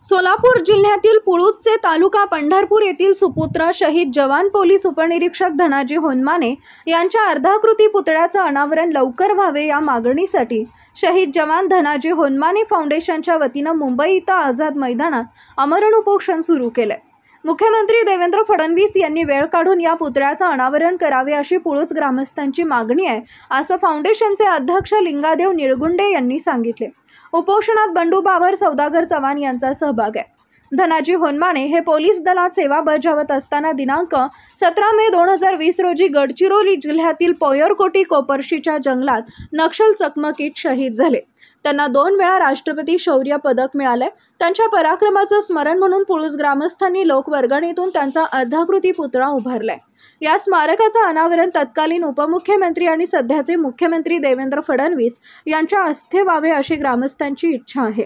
सोलापूर जिल्ह्यातील पुळूजचे तालुका पंढरपूर येथील सुपुत्र शहीद जवान पोलीस उपनिरीक्षक धनाजी होनमाने यांच्या अर्धाकृती पुतळ्याचं अनावरण लवकर व्हावे या मागणीसाठी शहीद जवान धनाजी होनमाने फाउंडेशनच्या वतीनं मुंबई इथं आझाद मैदानात आमरण उपोषण सुरू केलंय। मुख्यमंत्री देवेंद्र फडणवीस यांनी वेळ काढून या पुतळ्याचं अनावरण करावे अशी पुळूज ग्रामस्थांची मागणी आहे, असं फाउंडेशनचे अध्यक्ष लिंगादेव निळगुंडे यांनी सांगितले। उपोषणात बंडू बाबर, सौदागर चव्हाण यांचा सहभाग आहे। धनाजी होनमाने हे पोलीस दलात सेवा बजावत असताना दिनांक 17 मे 2020 रोजी गडचिरोली जिल्ह्यातील पोयरकोटी कोपर्शीच्या जंगलात नक्षल चकमकीत शहीद झाले। त्यांना 2 वेळा राष्ट्रपती शौर्य पदक मिळाले। त्यांच्या पराक्रमाचं स्मरण म्हणून पुळूज ग्रामस्थांनी लोकवर्गणीतून त्यांचा अर्धाकृती पुतळा उभारलाय। या स्मारकाचं अनावरण तत्कालीन उपमुख्यमंत्री आणि सध्याचे मुख्यमंत्री देवेंद्र फडणवीस यांच्या हस्ते व्हावे अशी ग्रामस्थांची इच्छा आहे।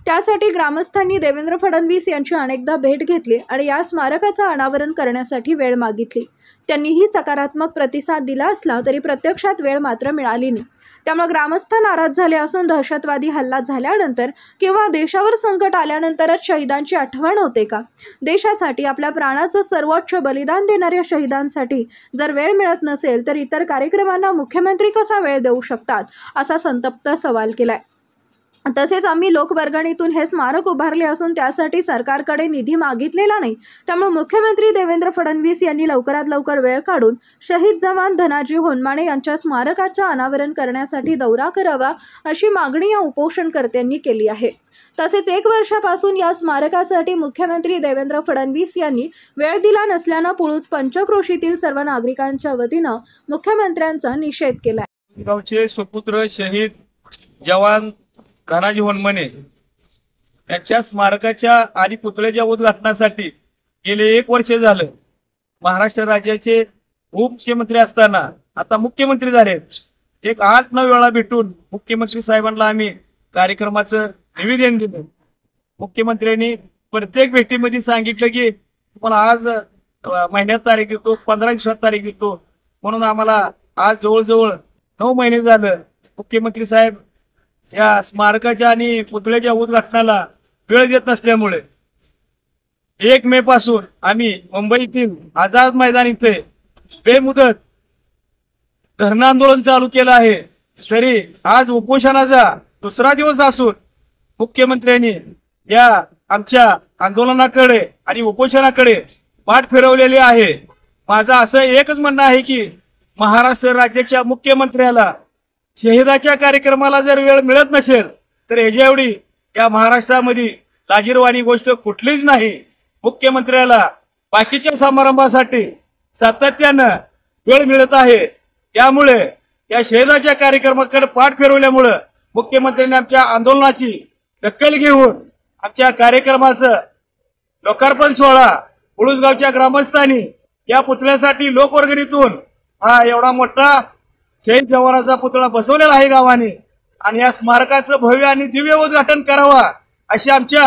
त्यासाठी ग्रामस्थांनी देवेंद्र फडणवीस यांची अनेकदा भेट घेतली आणि या स्मारकाचं अनावरण करण्यासाठी वेळ मागितली। त्यांनीही सकारात्मक प्रतिसाद दिला असला तरी प्रत्यक्षात वेळ मात्र मिळाली नाही। त्यामुळे ग्रामस्थ नाराज झाले असून दहशतवादी हल्ला झाल्यानंतर किंवा देशावर संकट आल्यानंतरच शहीदांची आठवण होते का? देशासाठी आपल्या प्राणाचं सर्वोच्च बलिदान देणाऱ्या शहीदांसाठी जर वेळ मिळत नसेल तर इतर कार्यक्रमांना मुख्यमंत्री कसा वेळ देऊ शकतात, असा संतप्त सवाल केलाय। तसेच आम्ही लोकवर्गणीतून हे स्मारक उभारले असून त्यासाठी सरकारकडे निधी मागितलेला नाही। त्यामुळे मुख्यमंत्री देवेंद्र फडणवीस यांनी लवकरात लवकर वेळ काढून शहीद जवान धनाजी होनमाने यांच्या स्मारकाचं अनावरण करण्यासाठी दौरा करावा अशी मागणी या उपोषणकर्त्यांनी केली आहे। तसेच 1 वर्षापासून या स्मारकासाठी मुख्यमंत्री देवेंद्र फडणवीस यांनी वेळ दिला नसल्यानं पुळूज पंचक्रोशीतील सर्व नागरिकांच्या वतीनं मुख्यमंत्र्यांचा निषेध केला। गावचे सुपुत्र शहीद जवान धनाजी होनमाने यांच्या स्मारकाच्या आणि पुतळ्याच्या उद्घाटनासाठी गेले 1 वर्ष झालं महाराष्ट्र राज्याचे उपमुख्यमंत्री असताना आता मुख्यमंत्री झाले। एक 8-9 वेळा भेटून मुख्यमंत्री साहेबांना आम्ही कार्यक्रमाचं निवेदन दिलं। मुख्यमंत्र्यांनी प्रत्येक भेटीमध्ये सांगितलं की तुम्हाला आज महिन्यात तारीख देतो, 15 दिवसात तारीख देतो, म्हणून आम्हाला आज जवळजवळ 9 महिने झालं मुख्यमंत्री साहेब या स्मारकाच्या आणि पुतळ्याच्या उद्घाटनाला वेळ देत नसल्यामुळे 1 मे पासून आम्ही मुंबईतील आझाद मैदान इथे बेमुदत धरणं आंदोलन चालू केलं आहे। तरी आज उपोषणाचा 2रा दिवस असून मुख्यमंत्र्यांनी या आमच्या आंदोलनाकडे आणि उपोषणाकडे पाठ फिरवलेली आहे। माझं असं एकच म्हणणं आहे की महाराष्ट्र राज्याच्या मुख्यमंत्र्याला शहीदाच्या कार्यक्रमाला जर वेळ मिळत नसेल तर ह्याच्या एवढी या महाराष्ट्रामध्ये लाजिरवाणी गोष्ट कुठलीच नाही। मुख्यमंत्र्याला बाकीच्या समारंभासाठी सातत्यानं वेळ मिळत आहे, त्यामुळे या शहीदाच्या कार्यक्रमाकडे पाठ फिरवल्यामुळे मुख्यमंत्र्यांनी आमच्या आंदोलनाची दखल घेऊन आमच्या कार्यक्रमाचं लोकार्पण सोहळा पुळूज गावच्या ग्रामस्थांनी या पुतळ्यासाठी लोकवर्गणीतून हा एवढा मोठा शहीद जवानाचा पुतळा बसवलेला आहे गावाने आणि या स्मारकाचं भव्य आणि दिव्य उद्घाटन करावा अशी आमच्या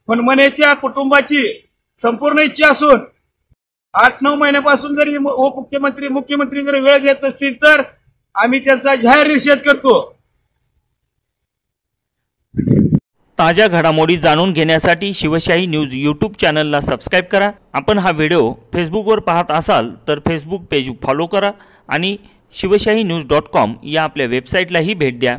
होनमानेच्या कुटुंबाची संपूर्ण इच्छा असून 8-9 महिन्यापासून जरी मुख्यमंत्री जर वेळ देत नसतील तर आम्ही त्यांचा जाहीर निषेध करतो। ताज्या घडामोडी जाणून घेण्यासाठी शिवशाही न्यूज यूट्यूब चॅनलला सबस्क्राईब करा। आपण हा व्हिडिओ फेसबुकवर पाहत असाल तर फेसबुक पेज फॉलो करा आणि शिवशाही न्यूज.com या आपल्या वेबसाईटलाही भेट द्या।